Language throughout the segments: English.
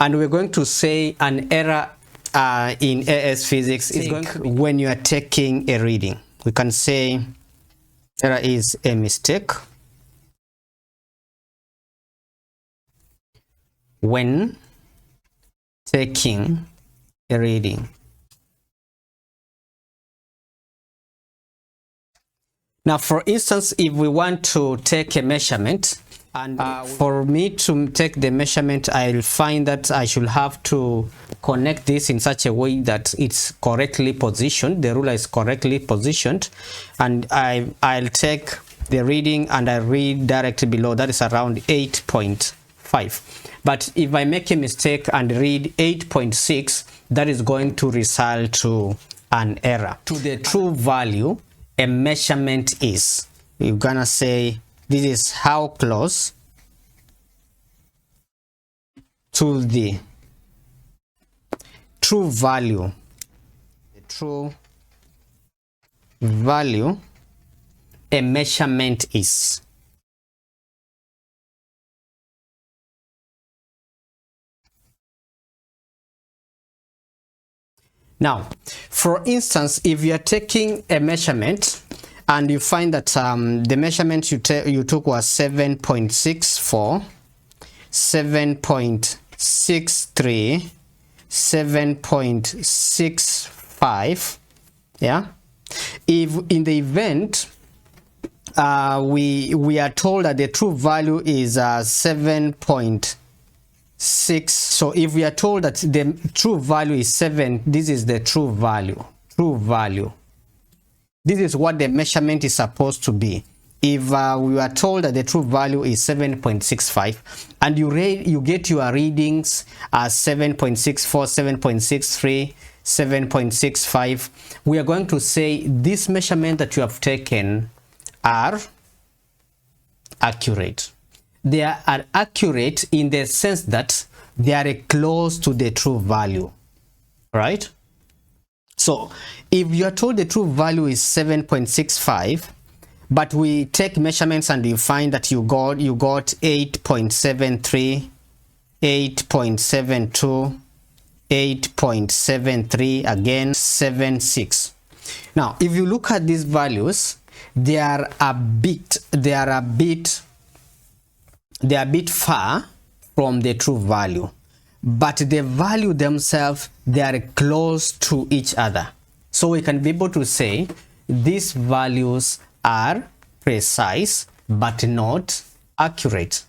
And we're going to say an error in AS physics is going to be when you are taking a reading. We can say error is a mistake when taking a reading. Now, for instance, if we want to take a measurement, and for me to take the measurement, I'll find that I should have to connect this in such a way that it's correctly positioned, the ruler is correctly positioned, and I'll take the reading and I read directly below, that is around 8.5. But if I make a mistake and read 8.6, that is going to result to an error. To the true value a measurement is, you're gonna say this is how close to the true value, a measurement is. Now, for instance, if you are taking a measurement and you find that the measurement you took was 7.64, 7.63, 7.65, yeah. If in the event we are told that the true value is 7.6, so if we are told that the true value is 7, this is the true value. This is what the measurement is supposed to be. If we are told that the true value is 7.65 and you get your readings as 7.64, 7.63, 7.65, we are going to say this measurement that you have taken are accurate. They are accurate in the sense that they are close to the true value, right? So if you are told the true value is 7.65, but we take measurements and you find that you got 8.73, 8.72, 8.73, again 7.6. Now if you look at these values, they are a bit far from the true value, but the value themselves, they are close to each other. So we can be able to say these values are precise but not accurate.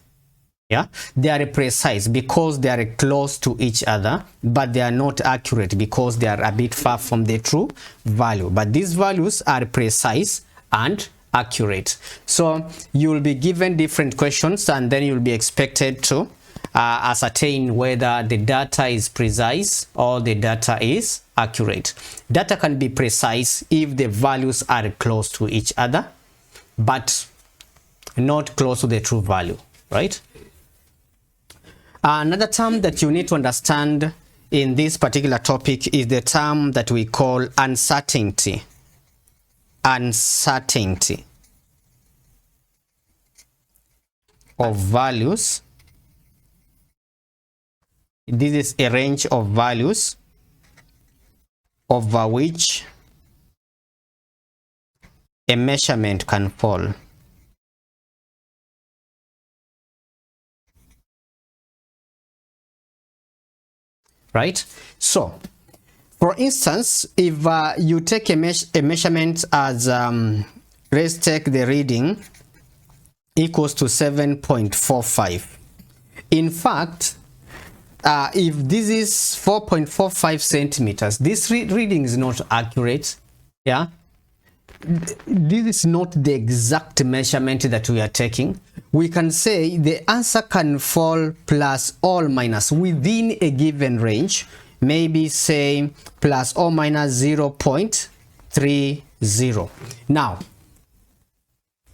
Yeah, they are precise because they are close to each other, but they are not accurate because they are a bit far from the true value. But these values are precise and accurate. So you will be given different questions and then you'll be expected to ascertain whether the data is precise or the data is accurate. Data can be precise if the values are close to each other but not close to the true value, right? Another term that you need to understand in this particular topic is the term that we call uncertainty. Uncertainty of values. This is a range of values over which a measurement can fall. Right? So for instance, if you take a measurement as let's take the reading equals to 7.45. In fact, if this is 4.45 centimeters, this reading is not accurate. Yeah, this is not the exact measurement that we are taking. We can say the answer can fall plus or minus within a given range, maybe say plus or minus 0.30. Now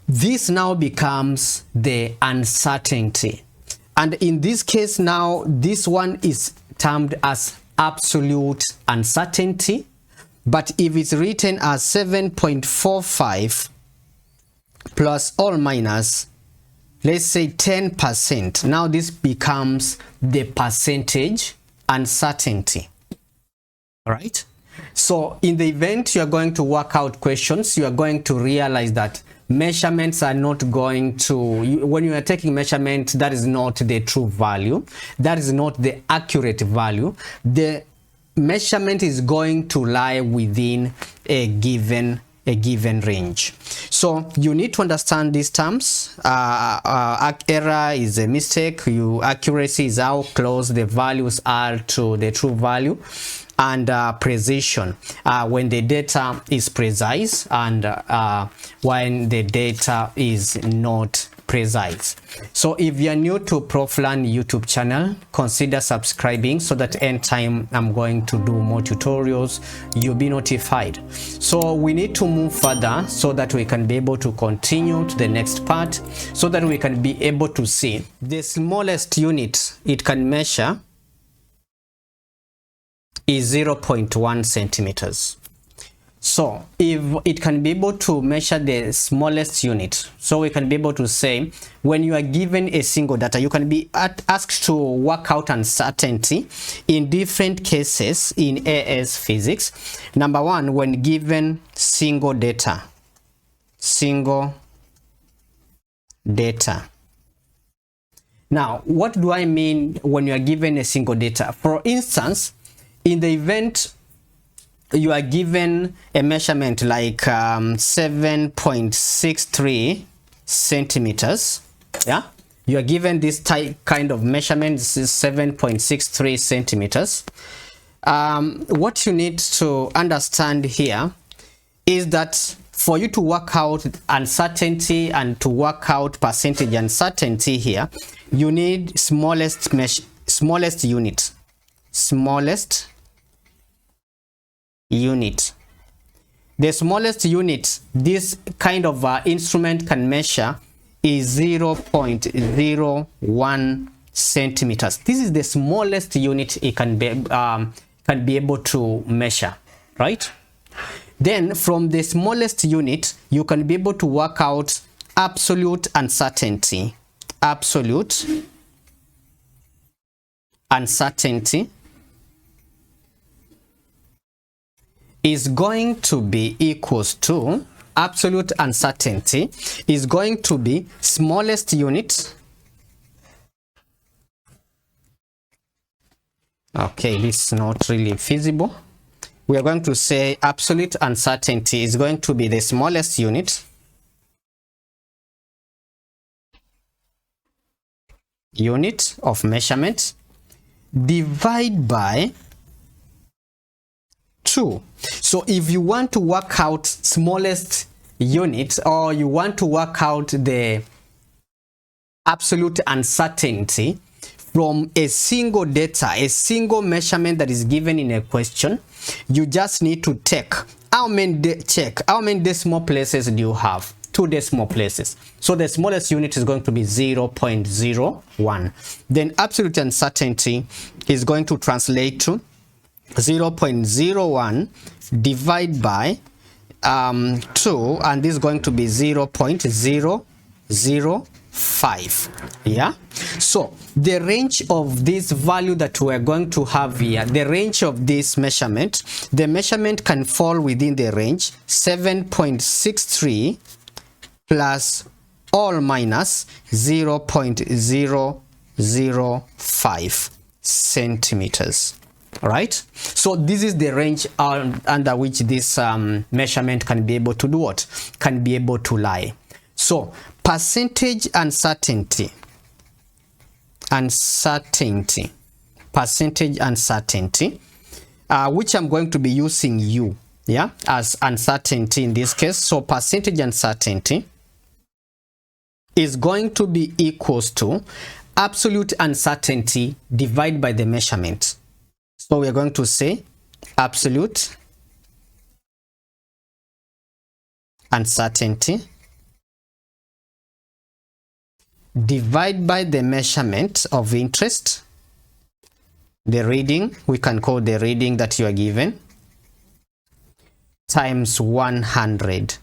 this now becomes the uncertainty, and in this case now this one is termed as absolute uncertainty. But if it's written as 7.45 plus or minus let's say 10%. Now this becomes the percentage uncertainty. All right. So in the event you are going to work out questions, you are going to realize that measurements are not going to, when you are taking measurement, that is not the true value. That is not the accurate value. The measurement is going to lie within a given range. So you need to understand these terms. Error is a mistake. Accuracy is how close the values are to the true value. And precision, when the data is precise and when the data is not precise. So if you are new to Proflan YouTube channel, consider subscribing so that anytime I'm going to do more tutorials, you'll be notified. So we need to move further so that we can be able to continue to the next part, so that we can be able to see the smallest unit it can measure is 0.1 centimeters. So if it can be able to measure the smallest unit, so we can be able to say, when you are given a single data, you can be asked to work out uncertainty in different cases in AS physics. Number one, when given single data. Now, what do I mean when you are given a single data? For instance, in the event you are given a measurement like 7.63 centimeters, yeah, you are given this kind of measurement. This is 7.63 centimeters. What you need to understand here is that for you to work out uncertainty and to work out percentage uncertainty here, you need smallest unit. The smallest unit this kind of instrument can measure is 0.01 centimeters. This is the smallest unit it can be able to measure, right? Then from the smallest unit, you can be able to work out absolute uncertainty. Absolute uncertainty is going to be equals to, absolute uncertainty is going to be smallest unit. Okay, this is not really feasible. We are going to say absolute uncertainty is going to be the smallest unit of measurement divided by 2. So if you want to work out smallest unit, or you want to work out the absolute uncertainty from a single data, a single measurement that is given in a question, you just need to check how many decimal places do you have. 2 decimal places. So the smallest unit is going to be 0.01. Then absolute uncertainty is going to translate to 0.01 divided by 2, and this is going to be 0.005. yeah. So the range of this value that we're going to have here, the range of this measurement, the measurement can fall within the range 7.63 plus or minus 0.005 centimeters. All right, so this is the range under which this measurement can be able to do what? Can be able to lie. So percentage uncertainty, which I'm going to be using U, yeah, as uncertainty in this case. So percentage uncertainty is going to be equals to absolute uncertainty divided by the measurement. So we are going to say absolute uncertainty divided by the measurement of interest, the reading, we can call the reading that you are given, times 100%.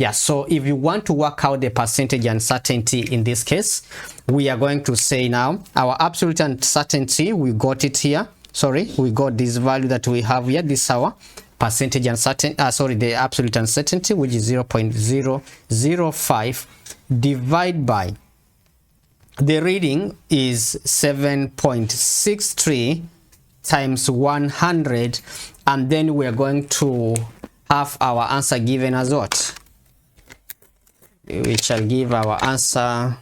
Yeah, so if you want to work out the percentage uncertainty in this case, we are going to say now our absolute uncertainty, we got it here. Sorry, we got this value that we have here. This is our percentage uncertainty, the absolute uncertainty, which is 0.005 divided by the reading is 7.63 times 100, and then we are going to have our answer given as what? We shall give our answer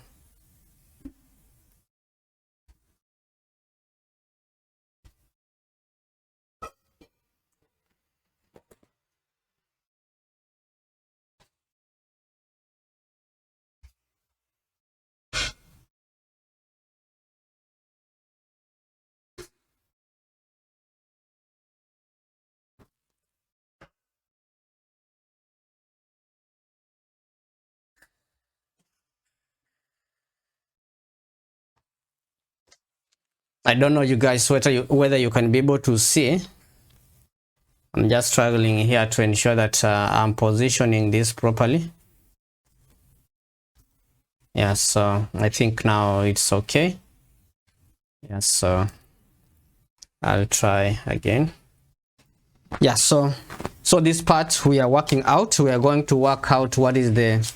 I don't know you guys whether you can be able to see. I'm just struggling here to ensure that I'm positioning this properly. Yeah, so I think now it's okay. Yeah, so I'll try again. Yeah, so this part we are working out. We are going to work out what is the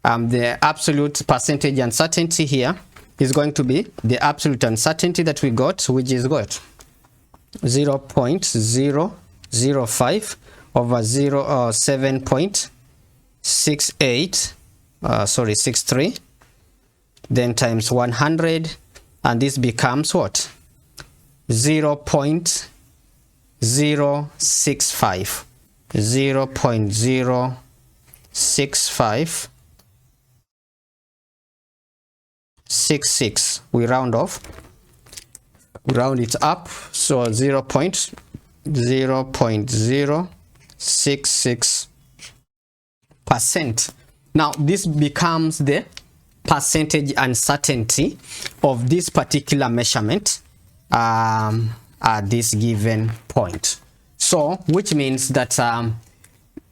absolute percentage uncertainty here is going to be the absolute uncertainty that we got, which is what? 0.005 over 63, then times 100, and this becomes what? 0.065. 0.06566. We round off, round it up, so 0.066%. Now this becomes the percentage uncertainty of this particular measurement at this given point. So which means that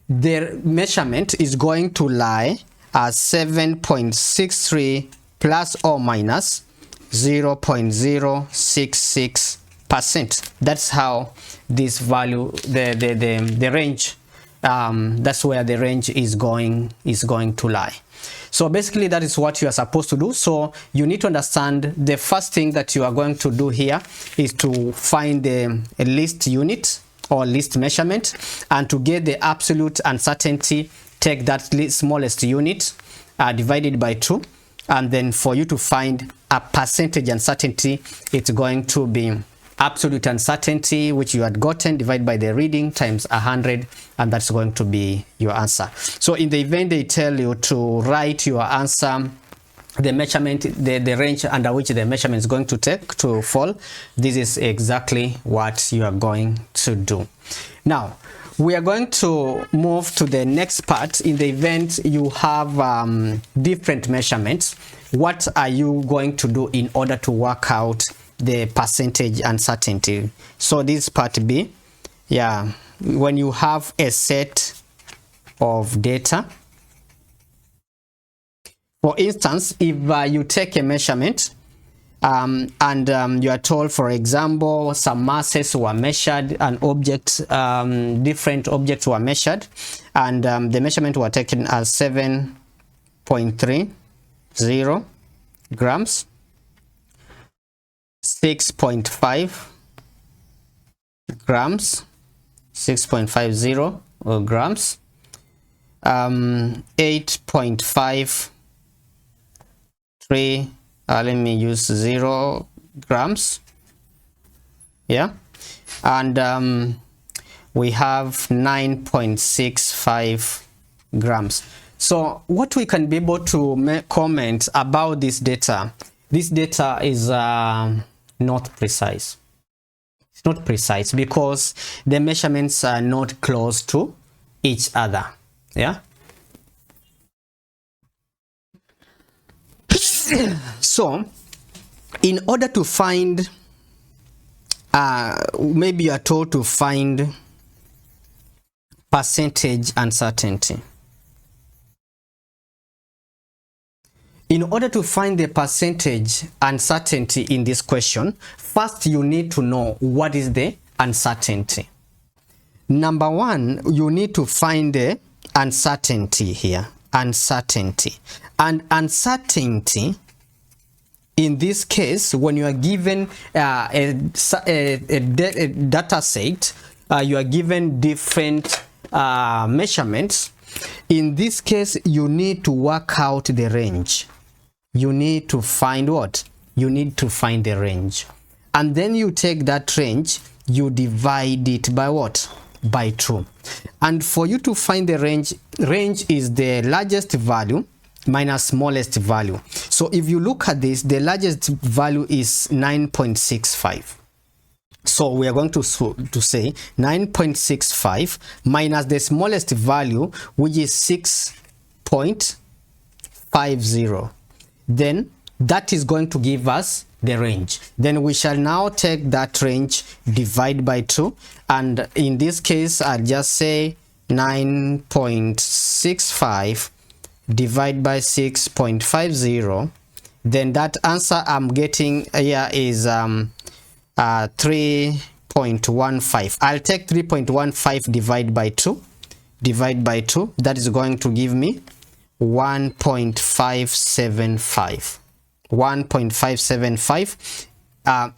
the measurement is going to lie at 7.63 plus or minus 0.066%. That's how this value, the range, that's where the range is going to lie. So basically that is what you are supposed to do. So you need to understand the first thing that you are going to do here is to find the least unit or least measurement, and to get the absolute uncertainty, take that smallest unit divided by 2, and then for you to find a percentage uncertainty, it's going to be absolute uncertainty, which you had gotten, divided by the reading times 100, and that's going to be your answer. So in the event they tell you to write your answer, the measurement, the range under which the measurement is going to take to fall, this is exactly what you are going to do. Now we are going to move to the next part. In the event you have different measurements, what are you going to do in order to work out the percentage uncertainty? So this part B, yeah, when you have a set of data, for instance, if you take a measurement and you are told, for example, some masses were measured, and objects, different objects were measured, and the measurement were taken as 7.30 grams, 6.5 grams, 6.50 grams, 8.53, let me use 0 grams, yeah, and we have 9.65 grams. So what we can be able to comment about this data is not precise. It's not precise because the measurements are not close to each other, yeah. So in order to find, maybe you are told to find percentage uncertainty. In order to find the percentage uncertainty in this question, first you need to know what is the uncertainty. Number one, you need to find the uncertainty here. Uncertainty. And uncertainty, in this case, when you are given a data set, you are given different measurements. In this case, you need to work out the range. You need to find what? You need to find the range. And then you take that range, you divide it by what? By 2. And for you to find the range is the largest value minus smallest value. So if you look at this, the largest value is 9.65. So we are going to say 9.65 minus the smallest value, which is 6.50. Then that is going to give us the range. Then we shall now take that range, divide by 2, and in this case I'll just say 9.65 divide by 6.50. Then that answer I'm getting here is 3.15. I'll take 3.15 divide by 2. That is going to give me 1.575. 1.575.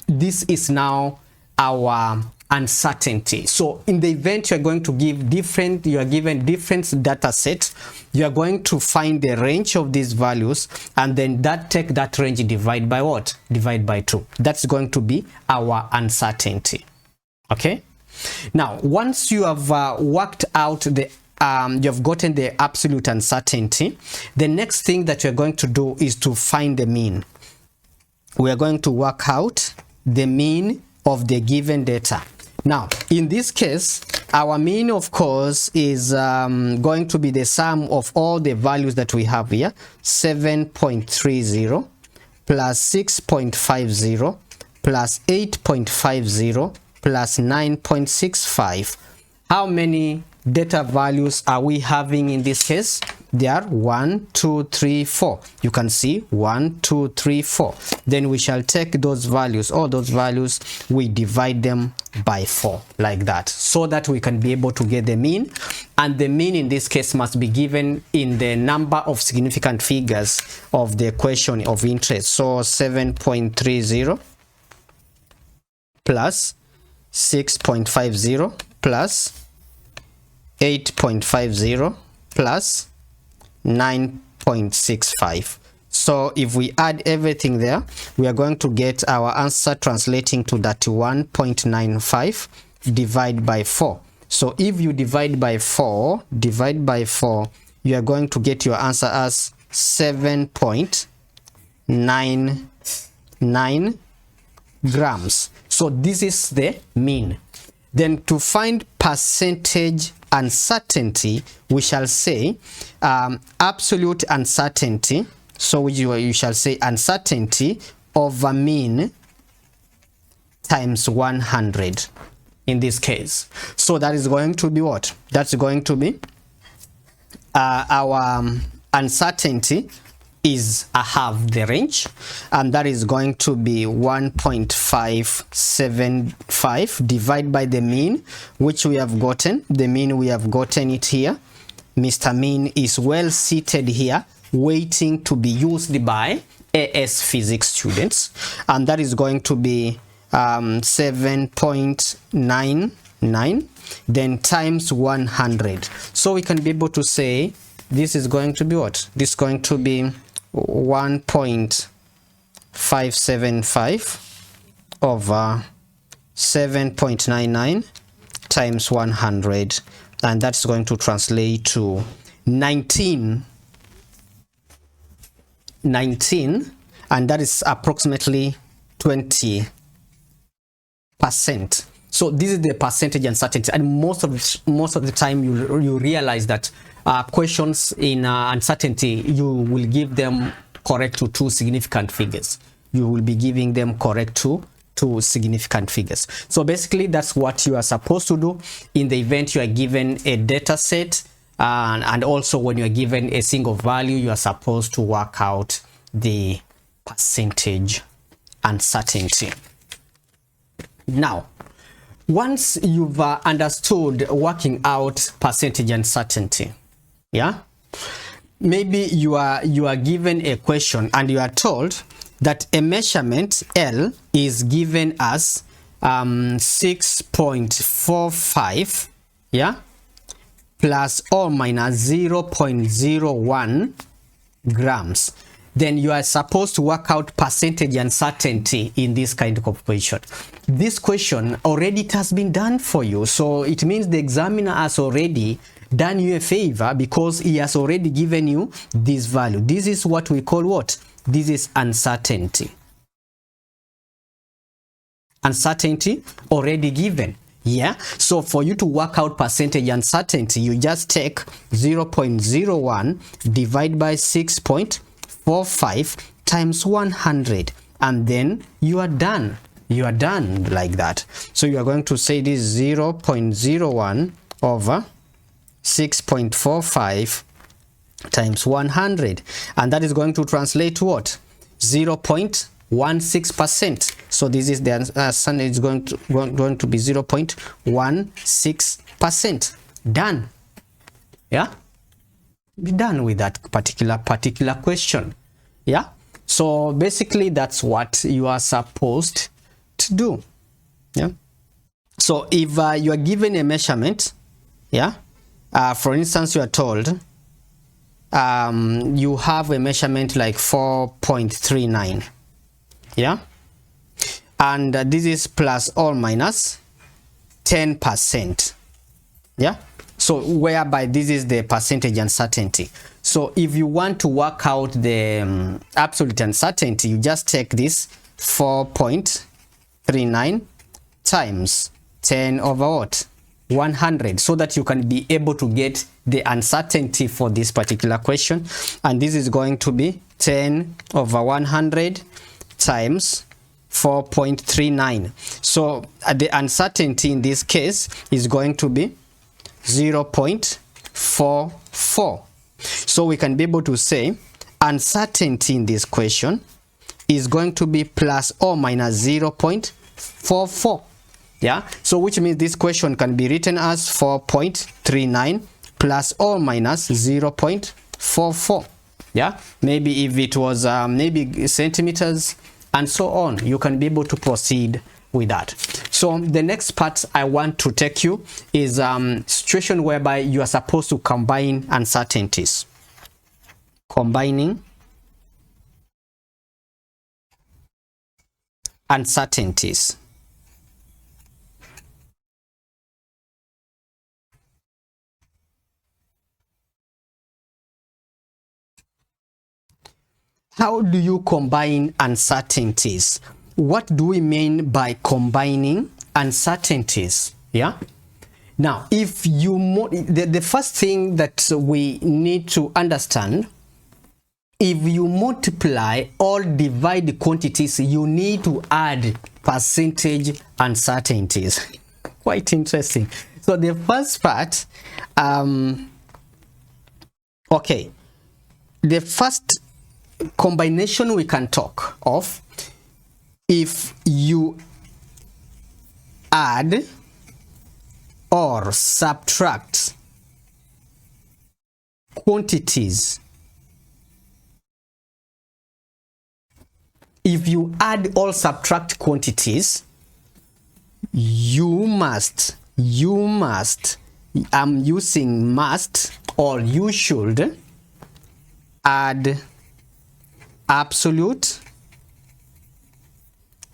This is now our uncertainty. So in the event you are going to give different, you are given different data sets, you are going to find the range of these values, and then take that range, divide by what? Divide by 2. That's going to be our uncertainty. Okay. Now, once you have worked out the you have gotten the absolute uncertainty, the next thing that you're going to do is to find the mean. We are going to work out the mean of the given data. Now, in this case, our mean, of course, is going to be the sum of all the values that we have here: 7.30 plus 6.50 plus 8.50 plus 9.65. How many data values are we having in this case? There are 1, 2, 3, 4. You can see 1, 2, 3, 4. Then we shall take those values, all those values, we divide them by 4, like that, so that we can be able to get the mean. And the mean in this case must be given in the number of significant figures of the question of interest. So 7.30 plus 6.50 plus 8.50 plus 9.65. So if we add everything there, we are going to get our answer translating to that 1.95 divided by 4. So if you divide by 4, you are going to get your answer as 7.99 grams. So this is the mean. Then to find percentage uncertainty, we shall say absolute uncertainty. So you shall say uncertainty over mean times 100 in this case. So that is going to be what? That's going to be our uncertainty is half the range, and that is going to be 1.575 divided by the mean, which we have gotten. The mean, we have gotten it here. Mr. Mean is well seated here, waiting to be used by AS Physics students, and that is going to be 7.99, then times 100. So we can be able to say this is going to be what? This is going to be 1.575 over 7.99 times 100, and that's going to translate to 19, and that is approximately 20%. So this is the percentage uncertainty, and most of the time you realize that questions in uncertainty, you will give them correct to 2 significant figures. You will be giving them correct to 2 significant figures. So basically that's what you are supposed to do in the event you are given a data set, and also when you are given a single value, you are supposed to work out the percentage uncertainty. Now, once you've understood working out percentage uncertainty, yeah, maybe you are given a question and you are told that a measurement L is given as 6.45, yeah, plus or minus 0.01 grams. Then you are supposed to work out percentage uncertainty in this kind of question. This question already has been done for you, so it means the examiner has already done you a favor because he has already given you this value. This is what we call what? This is uncertainty. Uncertainty already given. Yeah, so for you to work out percentage uncertainty, you just take 0.01 divided by 6.45 times 100, and then you are done. You are done like that. So you are going to say this 0.01 over 6.45 times 100, and that is going to translate to what? 0.16%. So this is the answer. It's going to be 0.16%. Done. Yeah, be done with that particular question. Yeah, so basically that's what you are supposed to do. Yeah, so if you are given a measurement, yeah, for instance, you are told you have a measurement like 4.39, yeah, and this is plus or minus 10%, yeah, so whereby this is the percentage uncertainty. So if you want to work out the absolute uncertainty, you just take this 4.39 times 10 over what? 100, so that you can be able to get the uncertainty for this particular question. And this is going to be 10 over 100 times 4.39. So the uncertainty in this case is going to be 0.44. So we can be able to say uncertainty in this question is going to be plus or minus 0.44. Yeah, so which means this question can be written as 4.39 plus or minus 0.44. Yeah, maybe if it was maybe centimeters and so on, you can be able to proceed with that. So the next part I want to take you is situation whereby you are supposed to combine uncertainties. Combining uncertainties. How do you combine uncertainties? What do we mean by combining uncertainties? Yeah. Now, if you the first thing that we need to understand, if you multiply or divide quantities, you need to add percentage uncertainties. Quite interesting. So the first part, okay, the first combination we can talk of, if you add or subtract quantities, if you add or subtract quantities, you must, I'm using must, or you should add absolute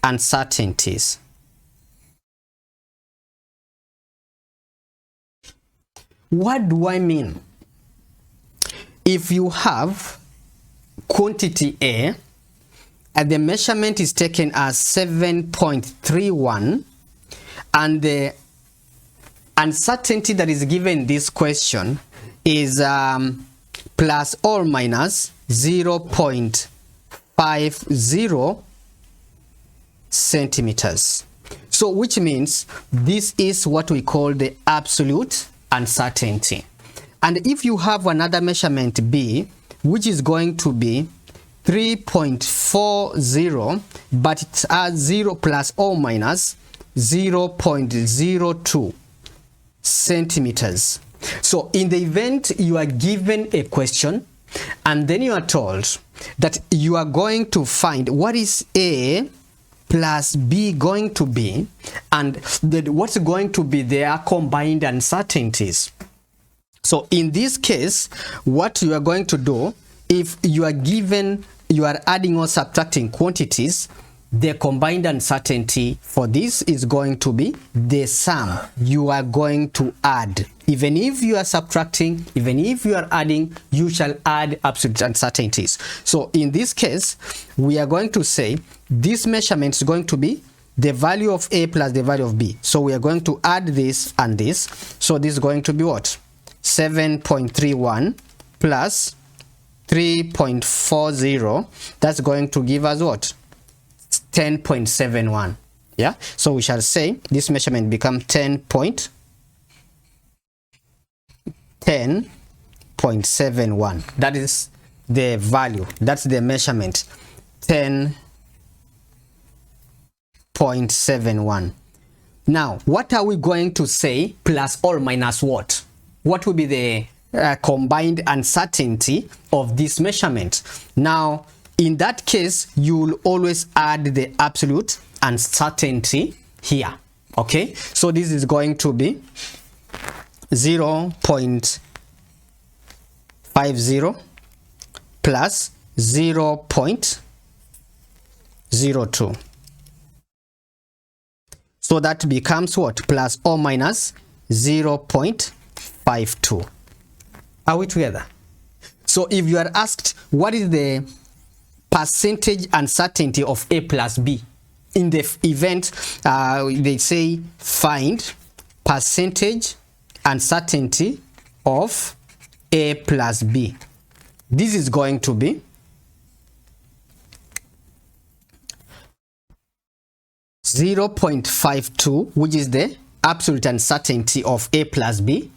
uncertainties. What do I mean? If you have quantity A and the measurement is taken as 7.31 and the uncertainty that is given in this question is plus or minus 0.50 centimeters. So which means this is what we call the absolute uncertainty. And if you have another measurement B, which is going to be 3.40, but it adds 0 plus or minus 0.02 centimeters. So in the event you are given a question and then you are told that you are going to find what is A plus B going to be, and what's going to be their combined uncertainties. So in this case, what you are going to do, if you are given, you are adding or subtracting quantities, the combined uncertainty for this is going to be the sum you are going to add. Even if you are subtracting, even if you are adding, you shall add absolute uncertainties. So in this case, we are going to say this measurement is going to be the value of A plus the value of B. So we are going to add this and this. So this is going to be what? 7.31 plus 3.40. That's going to give us what? 10.71. Yeah, so we shall say this measurement become 10.71. That is the value, that's the measurement, 10.71. now what are we going to say plus or minus what? What will be the combined uncertainty of this measurement? Now in that case, you will always add the absolute uncertainty here. Okay, so this is going to be 0.50 plus 0.02. So that becomes what? Plus or minus 0.52. Are we together? So if you are asked what is the percentage uncertainty of A plus B, in the event they say find percentage uncertainty of A plus B, this is going to be 0.52, which is the absolute uncertainty of A plus B,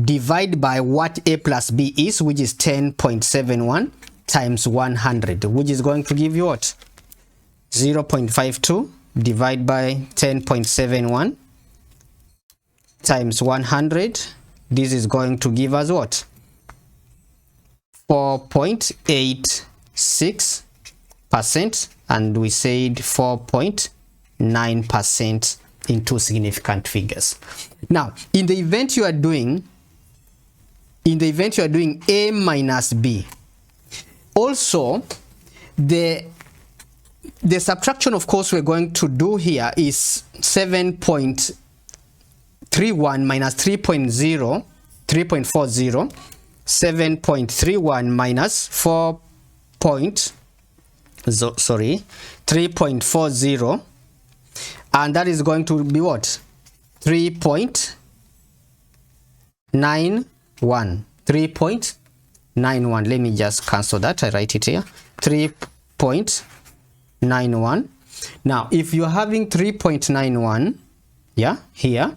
divided by what A plus B is, which is 10.71 times 100, which is going to give you what? 0.52 divided by 10.71 times 100. This is going to give us what? 4.86%, and we said 4.9% in two significant figures. Now, in the event you are doing A minus B, also the subtraction, of course, we're going to do here is 7.31 minus 3.40, 7.31 minus 3.40, and that is going to be what? 3.91. 3.91. Let me just cancel that. I write it here. 3.91. Now, if you're having 3.91, yeah, here,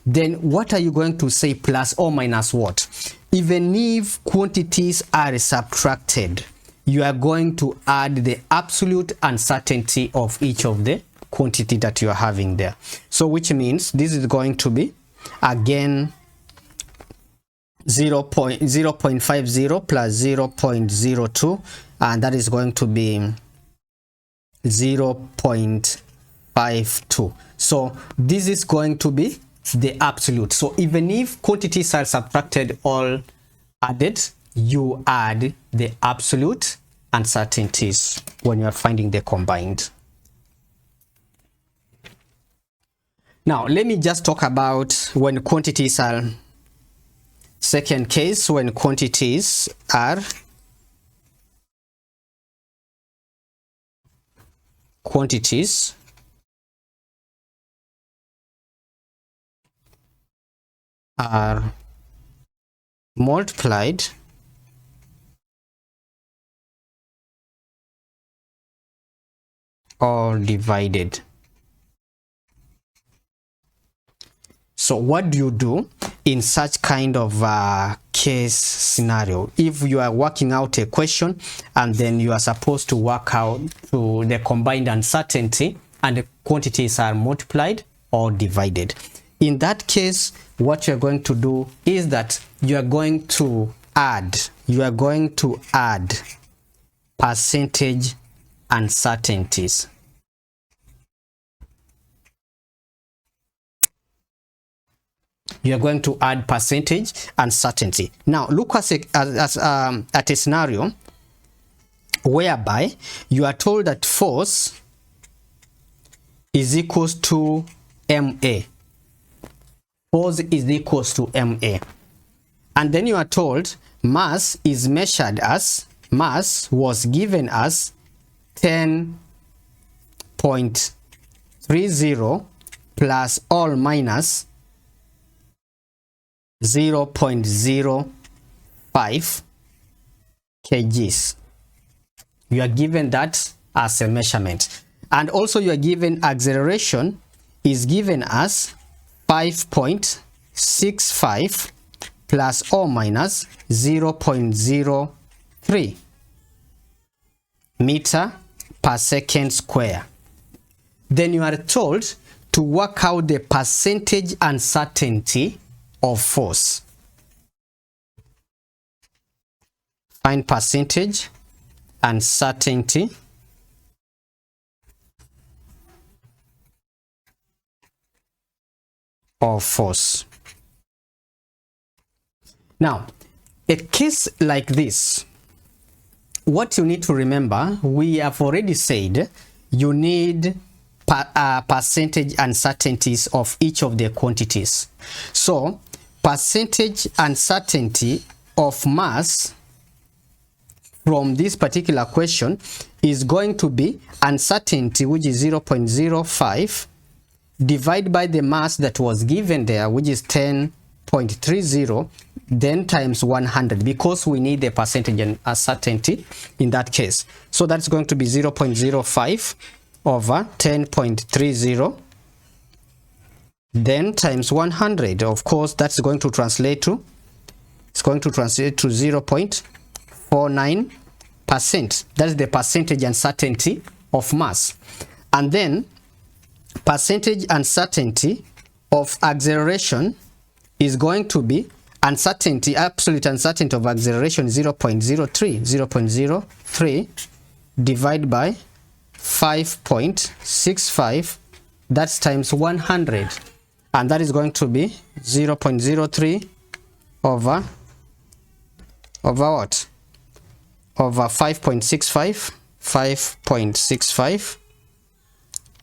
then what are you going to say plus or minus what? Even if quantities are subtracted, you are going to add the absolute uncertainty of each of the quantity that you are having there. So which means this is going to be again 0.50 plus 0.02, and that is going to be 0.52. So this is going to be the absolute. So even if quantities are subtracted or added, you add the absolute uncertainties when you are finding the combined. Now let me just talk about when quantities are, second case, when quantities are multiplied or divided. So what do you do in such kind of case scenario. If you are working out a question and then you are supposed to work out to the combined uncertainty and the quantities are multiplied or divided. In that case, what you're going to do is that you are going to add percentage uncertainties. You are going to add percentage uncertainty. Now look at a scenario whereby you are told that force is equals to MA. Force is equals to MA. And then you are told mass is measured as, mass was given as 10.30 plus or minus 0.05 kgs. You are given that as a measurement. And also you are given acceleration is given as 5.65 plus or minus 0.03 meter per second square. Then you are told to work out the percentage uncertainty of force. Find percentage uncertainty of force. Now, a case like this, what you need to remember, we have already said you need percentage uncertainties of each of the quantities. So, percentage uncertainty of mass from this particular question is going to be uncertainty, which is 0.05, divided by the mass that was given there, which is 10.30, then times 100, because we need the percentage uncertainty in that case. So that's going to be 0.05 over 10.30, then times 100. Of course, that's going to translate to, it's going to translate to 0.49%. That's the percentage uncertainty of mass. And then percentage uncertainty of acceleration is going to be uncertainty, absolute uncertainty of acceleration 0.03 divided by 5.65, that's times 100, and that is going to be 0.03 over what? Over 5.65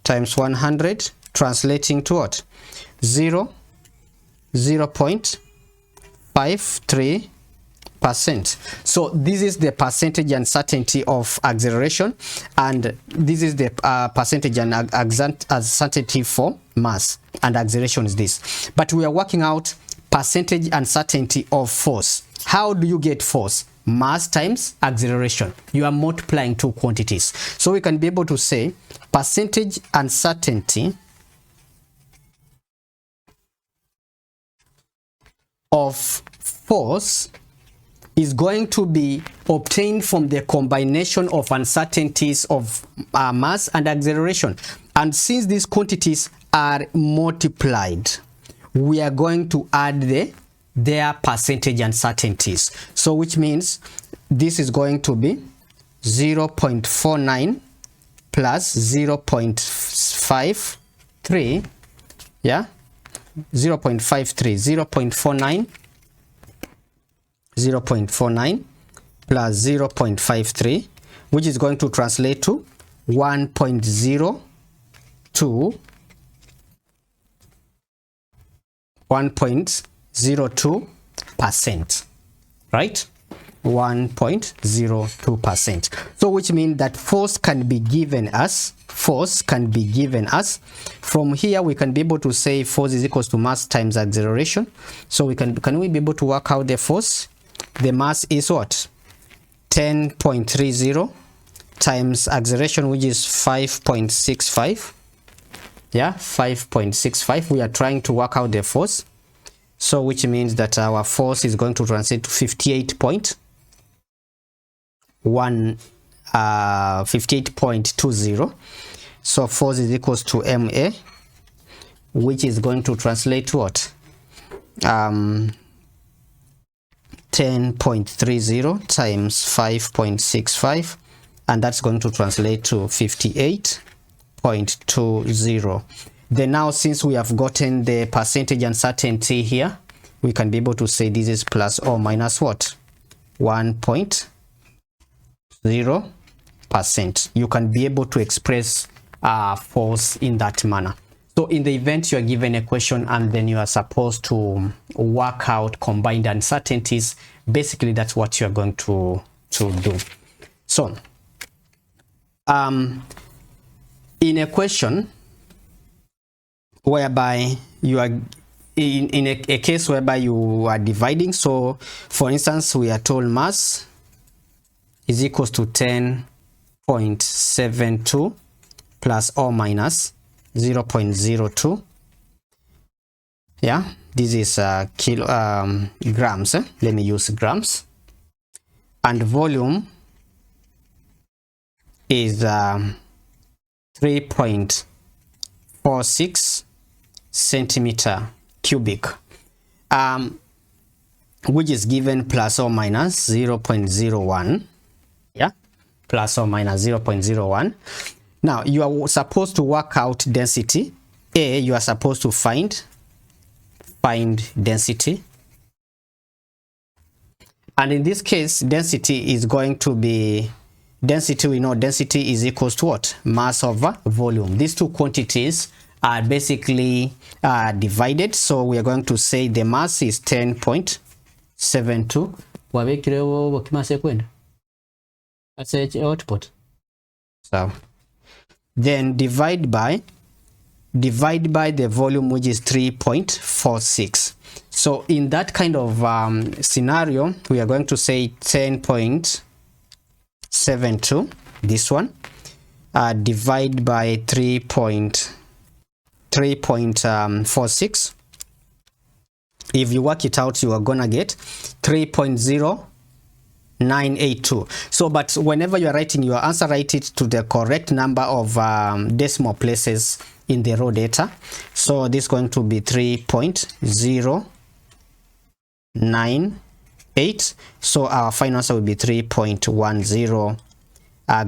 times 100, translating to what? 0.53%. So this is the percentage uncertainty of acceleration, and this is the percentage uncertainty for mass, and acceleration is this. But we are working out percentage uncertainty of force. How do you get force? Mass times acceleration. You are multiplying two quantities. So we can be able to say percentage uncertainty of force is going to be obtained from the combination of uncertainties of mass and acceleration. And since these quantities are multiplied, we are going to add their percentage uncertainties. So which means this is going to be 0.49 plus 0.53, yeah, 0.49 plus 0.53, which is going to translate to 1.02%, right? 1.02%. So which means that force can be given as, from here we can be able to say force is equals to mass times acceleration. So we can we be able to work out the force? The mass is what? 10.30 times acceleration, which is 5.65. Yeah, 5.65. We are trying to work out the force. So which means that our force is going to translate to 58.20. So force is equals to MA, which is going to translate to what? 10.30 times 5.65, and that's going to translate to 58.20. Then now, since we have gotten the percentage uncertainty here, we can be able to say this is plus or minus what? 1.0%. You can be able to express force in that manner. So in the event you are given a question and then you are supposed to work out combined uncertainties, basically that's what you are going to do. So in a question whereby you are in a case whereby you are dividing, so for instance we are told mass is equals to 10.72 plus or minus 0.02. Yeah, this is grams. Let me use grams. And volume is 3.46 centimeter cubic, which is given plus or minus 0.01. Yeah, plus or minus 0.01. Now you are supposed to work out density. You are supposed to find density, and in this case density is going to be density. We know density is equals to what? Mass over volume. These two quantities are basically divided, so we are going to say the mass is 10.72. That's the output. So then divide by the volume, which is 3.46. So in that kind of scenario, we are going to say 10.72, this one, divide by 3.46. If you work it out, you are gonna get 3.0982. So but whenever you are writing your answer, write it to the correct number of decimal places in the raw data. So this is going to be 3.098. So our final answer will be 3.10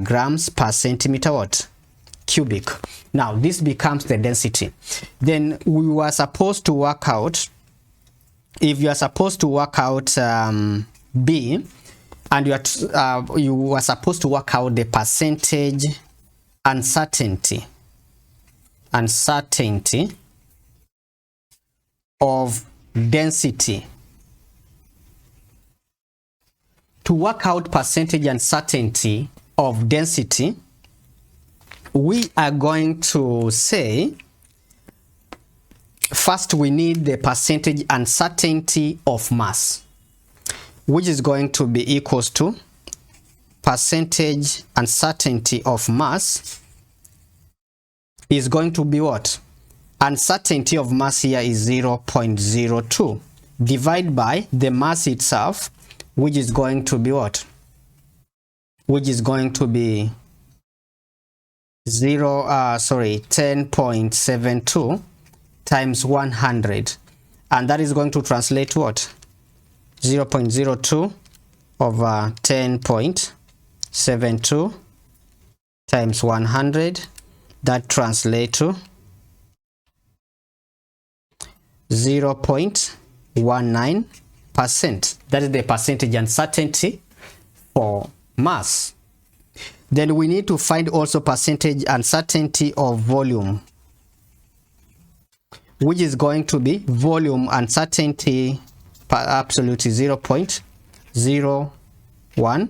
grams per centimeter what? Cubic. Now this becomes the density. Then we were supposed to work out, if you are supposed to work out B, and you are supposed to work out the percentage uncertainty of density. To work out percentage uncertainty of density, we are going to say first we need the percentage uncertainty of mass, which is going to be equals to percentage uncertainty of mass is going to be what? Uncertainty of mass here is 0.02 divided by the mass itself, which is going to be what? Which is going to be 10.72 times 100, and that is going to translate to what? 0.02 over 10.72 times 100, that translates to 0.19%. That is the percentage uncertainty for mass. Then we need to find also percentage uncertainty of volume, which is going to be volume uncertainty per absolute 0.01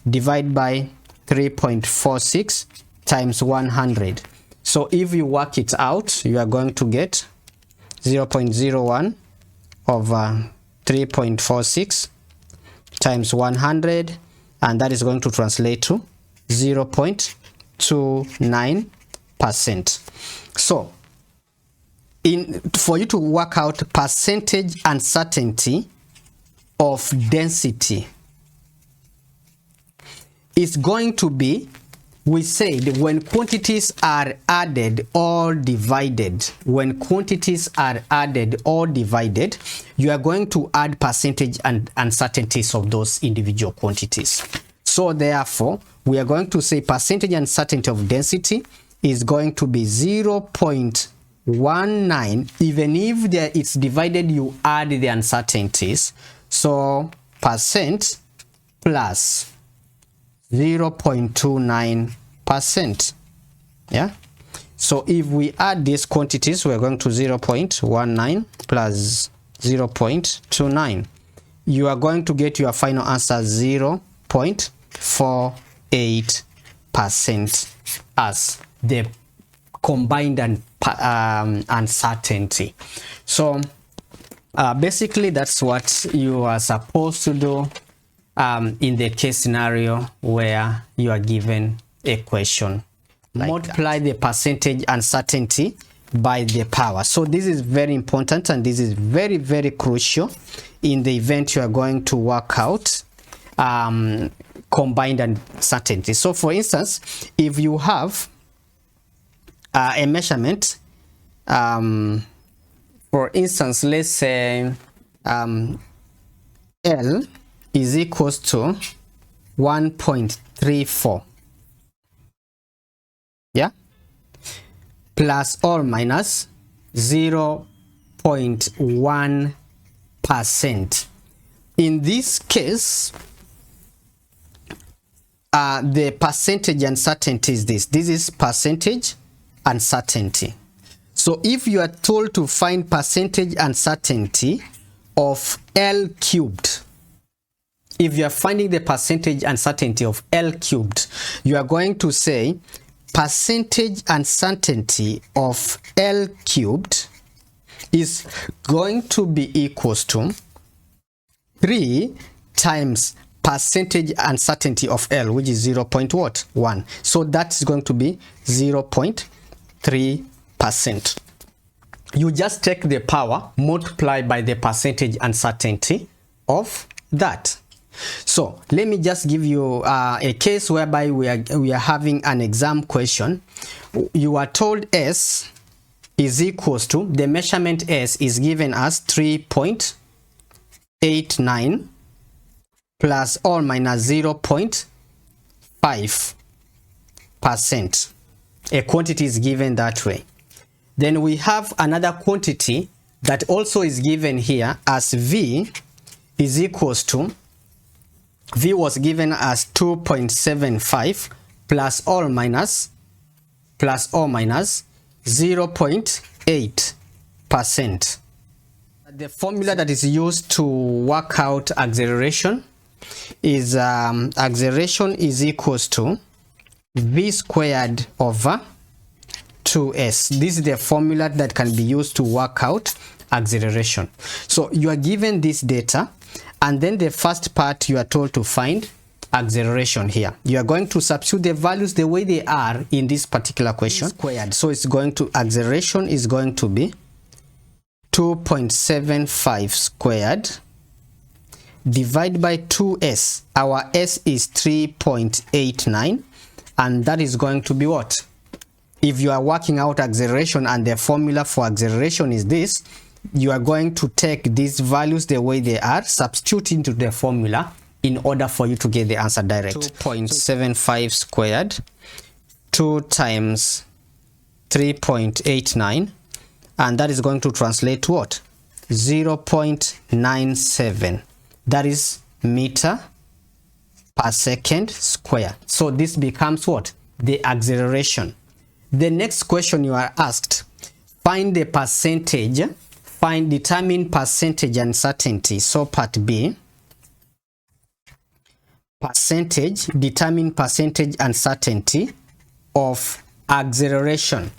divided by 3.46 times 100. So if you work it out, you are going to get 0.01 over 3.46 times 100, and that is going to translate to 0.29%. So for you to work out percentage uncertainty of density, is going to be, we said, when quantities are added or divided. When quantities are added or divided, you are going to add percentage and uncertainties of those individual quantities. So therefore, we are going to say percentage uncertainty of density is going to be 0.19. Even if it's divided, you add the uncertainties. So percent plus 0.29%. Yeah. So if we add these quantities, we're going to 0.19 plus 0.29. You are going to get your final answer 0.48% as the combined uncertainty. So basically that's what you are supposed to do in the case scenario where you are given a question. Multiply the percentage uncertainty by the power. So this is very important, and this is very, very crucial in the event you are going to work out combined uncertainty. So for instance, if you have a measurement, for instance, let's say L is equals to 1.34, yeah, plus or minus 0.1%. In this case, the percentage uncertainty is this. This is percentage uncertainty. So if you are told to find percentage uncertainty of L cubed, if you are finding the percentage uncertainty of L cubed, you are going to say percentage uncertainty of L cubed is going to be equals to 3 times percentage uncertainty of L, which is 0.1. So that's going to be 0.3%. You just take the power, multiply by the percentage uncertainty of that. So let me just give you a case whereby we are having an exam question. You are told S is equals to, the measurement S is given as 3.89 plus or minus 0.5%. A quantity is given that way. Then we have another quantity that also is given here as V is equals to, V was given as 2.75 plus or minus 0.8%. The formula that is used to work out acceleration is acceleration is equals to V squared over 2s. This is the formula that can be used to work out acceleration. So you are given this data, and then the first part you are told to find acceleration here. You are going to substitute the values the way they are in this particular question. Squared. So it's going to, acceleration is going to be 2.75 squared divided by 2s. Our s is 3.89, and that is going to be what? If you are working out acceleration and the formula for acceleration is this, you are going to take these values the way they are, substitute into the formula in order for you to get the answer direct. 2.75 squared, 2 times 3.89, and that is going to translate to what? 0.97. That is meter per second square. So this becomes what? The acceleration. The next question you are asked, find the percentage, determine percentage uncertainty. So part B, percentage, determine percentage uncertainty of acceleration.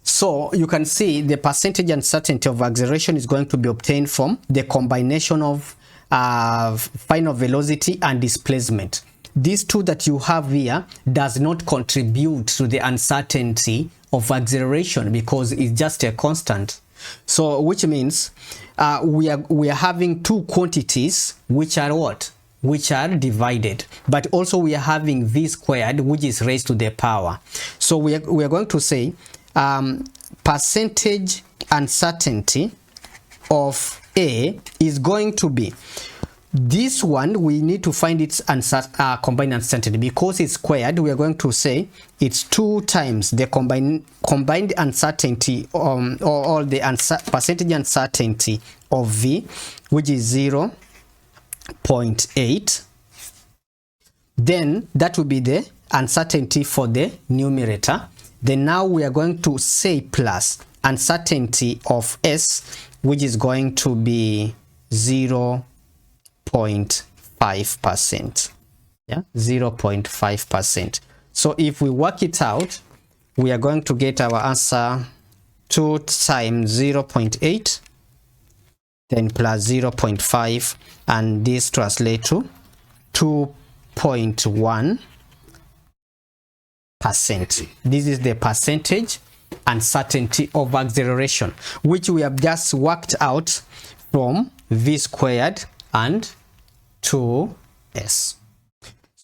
So you can see the percentage uncertainty of acceleration is going to be obtained from the combination of final velocity and displacement. These two that you have here does not contribute to the uncertainty of acceleration because it's just a constant. So which means we are having two quantities which are what? Which are divided, but also we are having v squared, which is raised to the power. So we are going to say percentage uncertainty of A is going to be this one. We need to find its combined uncertainty because it's squared. We are going to say it's 2 times the combined uncertainty or the percentage uncertainty of V, which is 0.8. Then that will be the uncertainty for the numerator. Then now we are going to say plus uncertainty of S, which is going to be 0.5%. Yeah, 0.5%. So if we work it out, we are going to get our answer 2 times 0.8 then plus 0.5, and this translates to 2.1%. This is the percentage uncertainty of acceleration, which we have just worked out from v squared and 2s.